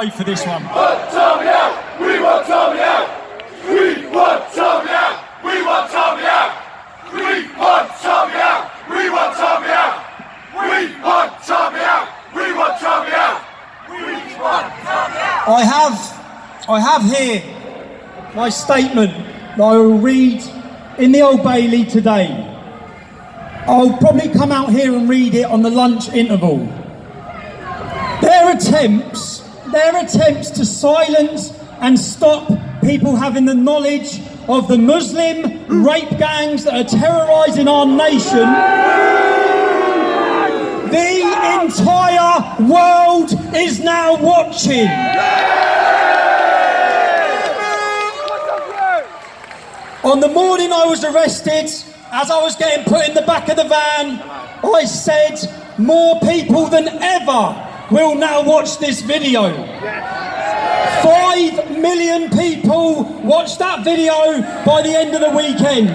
wait for this one. Want Tommy out! We want Tommy out! We want Tommy out! We want Tommy out! We want Tommy out! We want Tommy out! We want Tommy out! We want Tommy out! We want Tommy out! I have here my statement that I will read in the Old Bailey today. I'll probably come out here and read it on the lunch interval. Their attempts to silence and stop people having the knowledge of the Muslim rape gangs that are terrorising our nation. The entire world is now watching. On the morning I was arrested, as I was getting put in the back of the van, I said more people than ever will now watch this video. 5 million people watched that video by the end of the weekend.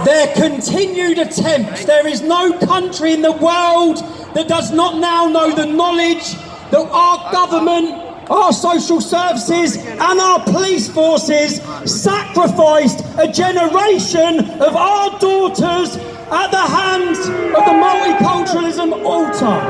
Their continued attempts, there is no country in the world that does not now know the knowledge that our government, our social services and our police forces sacrificed a generation of our daughters at the hands of the multiculturalism altar.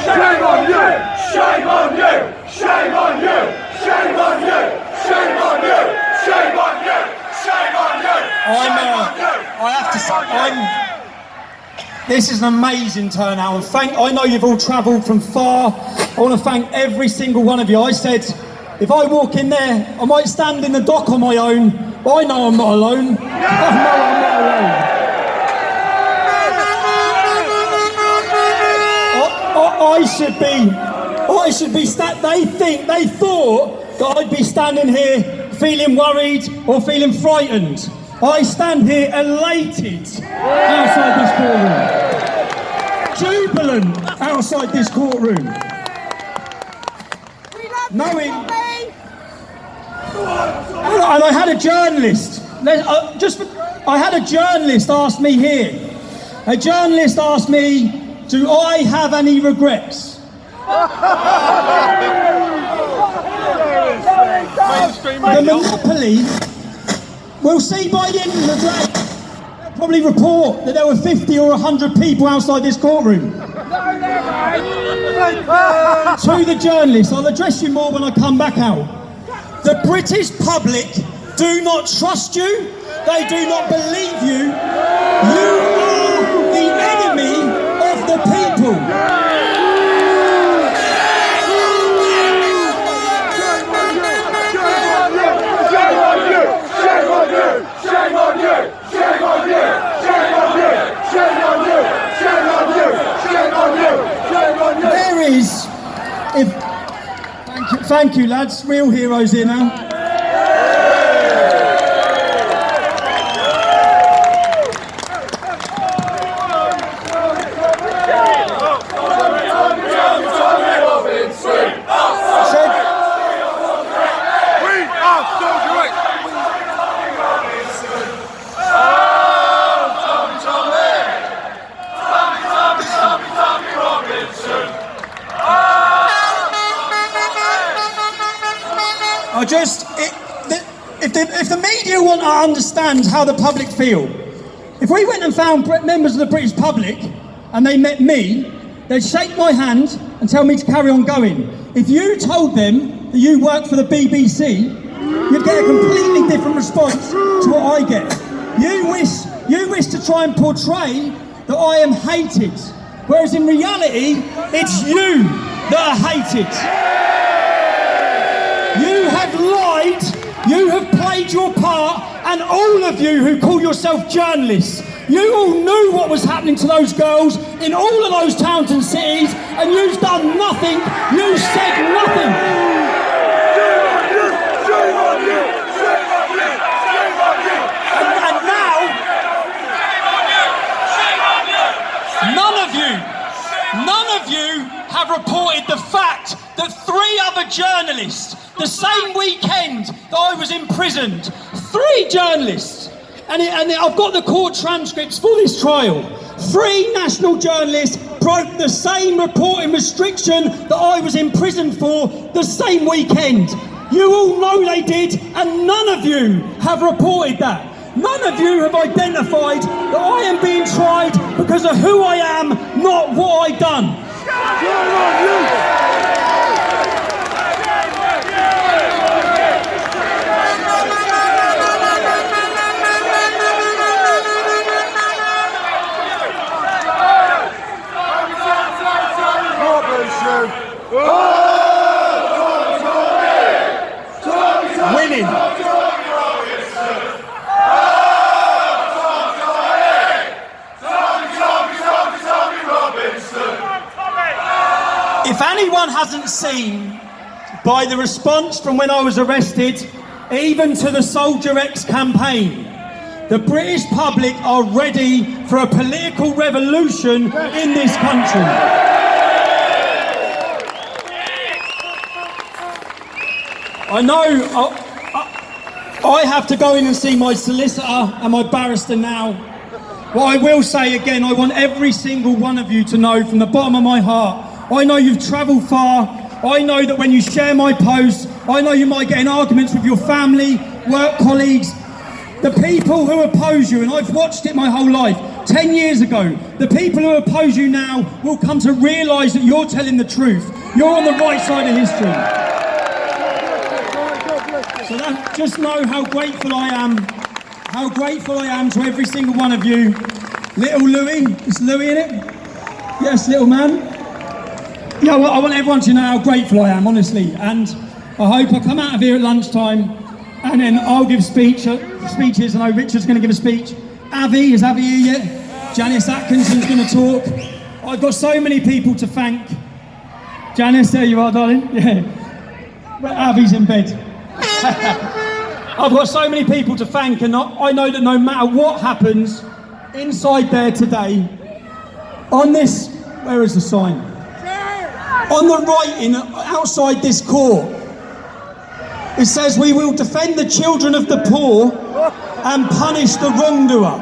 Shame on you! Shame on you! Shame on you! Shame on you! Shame on you! Shame on you! Shame on you! I have to say, this is an amazing turnout, and I know you've all travelled from far. I want to thank every single one of you. I said, if I walk in there, I might stand in the dock on my own, but I know I'm not alone. I know I'm not alone. They thought that I'd be standing here feeling worried or feeling frightened. I stand here elated outside this courtroom, jubilant outside this courtroom, knowing. And I had a journalist. I had a journalist ask me here. A journalist asked me, "Do I have any regrets?" The monopoly. We'll see by the end of the day. They'll probably report that there were 50 or 100 people outside this courtroom. To the journalists, I'll address you more when I come back out. The British public do not trust you. They do not believe you. You are the enemy of the people. Shame on you! Shame on you! Shame on you! Shame on you! Shame on you! Shame on you! Shame on you! There is, thank you lads, real heroes here now. If the media want to understand how the public feel, if we went and found members of the British public and they met me, they'd shake my hand and tell me to carry on going. If you told them that you work for the BBC, you'd get a completely different response to what I get. You wish to try and portray that I am hated, whereas in reality, it's you that are hated. You have lied. You have played your part, and all of you who call yourself journalists, you all knew what was happening to those girls in all of those towns and cities, and you've done nothing, you said nothing. Shame on you! Shame on you! Shame on you! And now, none of you have reported the fact that 3 other journalists, the same weekend that I was imprisoned, 3 journalists, and I've got the court transcripts for this trial. 3 national journalists broke the same reporting restriction that I was imprisoned for the same weekend. You all know they did, and none of you have reported that. None of you have identified that I am being tried because of who I am, not what I done. Winning. If anyone hasn't seen by the response from when I was arrested, even to the Soldier X campaign, the British public are ready for a political revolution in this country. I know I have to go in and see my solicitor and my barrister now. What I will say again, I want every single one of you to know from the bottom of my heart, I know you've travelled far. I know that when you share my posts, I know you might get in arguments with your family, work colleagues, the people who oppose you, and I've watched it my whole life. 10 years ago, the people who oppose you now will come to realise that you're telling the truth. You're on the right side of history. So just know how grateful I am to every single one of you. Little Louis, is Louis in it? Yes, little man. Yeah, well, I want everyone to know how grateful I am, honestly, and I hope I come out of here at lunchtime and then I'll give speeches. I know Richard's going to give a speech. Avi, is Avi here yet? Janice Atkinson's going to talk. I've got so many people to thank. Janice, there you are, darling. Yeah. But Avi's in bed. I've got so many people to thank, and I know that no matter what happens inside there today, on this, where is the sign? On the writing outside this court, it says, "We will defend the children of the poor and punish the wrongdoer."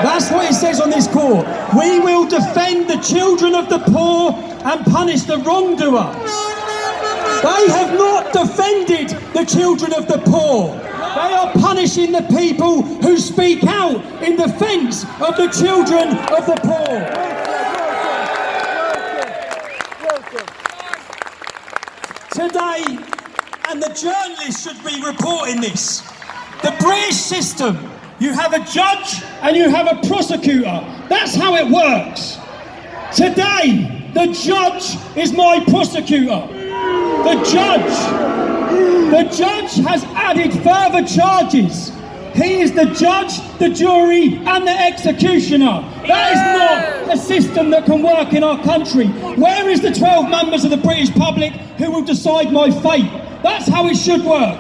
That's what it says on this court. We will defend the children of the poor and punish the wrongdoer. They have not defended the children of the poor. They are punishing the people who speak out in defence of the children of the poor. Today, and the journalists should be reporting this, the British system, you have a judge and you have a prosecutor. That's how it works. Today, the judge is my prosecutor. The judge has added further charges. He is the judge, the jury, and the executioner. That is not a system that can work in our country. Where is the 12 members of the British public who will decide my fate? That's how it should work.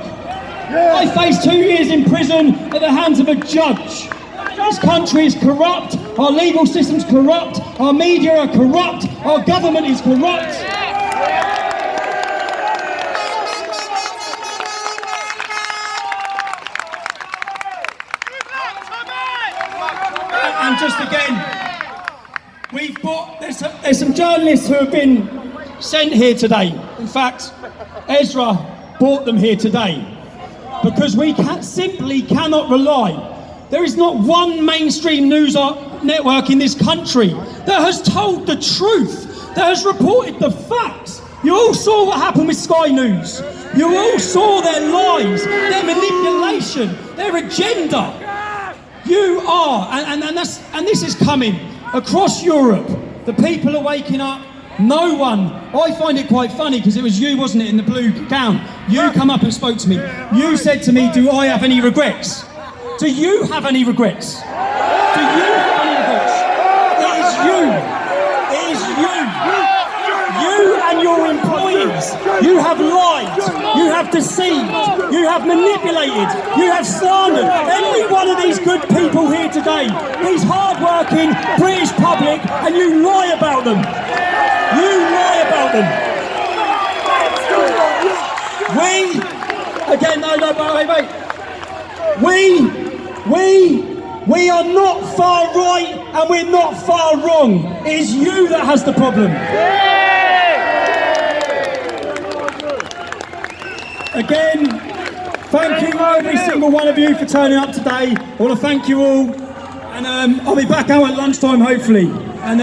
I face 2 years in prison at the hands of a judge. This country is corrupt, our legal system's corrupt, our media are corrupt, our government is corrupt. And just again, there's some journalists who have been sent here today. In fact, Ezra brought them here today because we simply cannot rely. There is not one mainstream news network in this country that has told the truth, that has reported the facts. You all saw what happened with Sky News. You all saw their lies, their manipulation, their agenda. You are, and this is coming across Europe. The people are waking up. No one. I find it quite funny because it was you, wasn't it, in the blue gown? You come up and spoke to me. You said to me, "Do I have any regrets?" Do you have any regrets? Do you have any regrets? It is you. It is you. You and your employees. You have lied. You have deceived. You have manipulated. You have slandered every one of these good people here today. These hard-working British public, and you lie about them. You lie about them. We are not far right and we're not far wrong. It is you that has the problem. Again, thank you every single one of you for turning up today. I want to thank you all, and I'll be back out at lunchtime hopefully. And